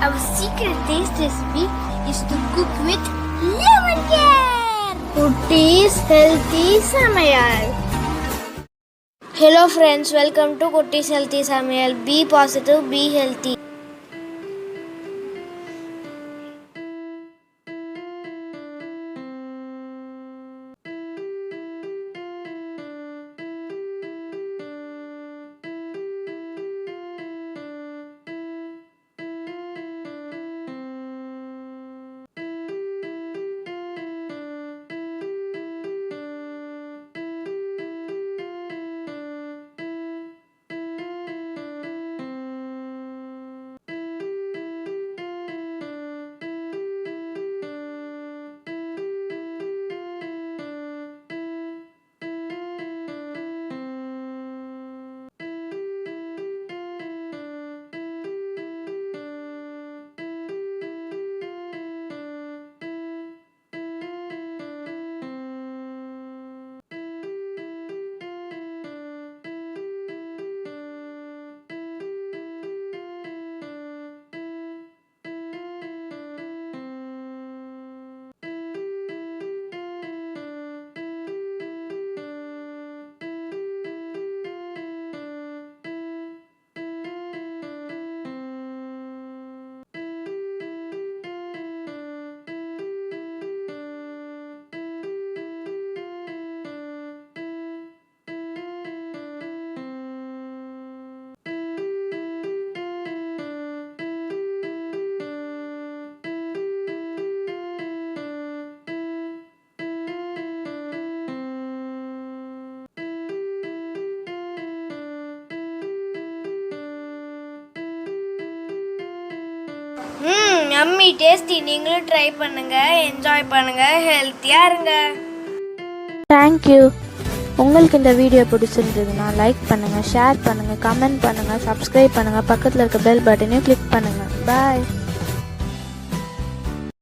Our secret taste recipe is to cook with lemon care. Kutties Healthy Samayal. Hello friends, welcome to Kutties Healthy Samayal. Be positive, be healthy. Yummy tasty. நீங்களும் try பண்ணுங்க, enjoy பண்ணுங்க, ஹெல்த்தியா இருங்க. Thank you. உங்களுக்கு இந்த video பிடிச்சிருந்ததுன்னா like பண்ணுங்க, share பண்ணுங்க, கமெண்ட் பண்ணுங்க, சப்ஸ்கிரைப் பண்ணுங்க, பக்கத்தில் இருக்க பெல் பட்டனையும் கிளிக் பண்ணுங்க. Bye.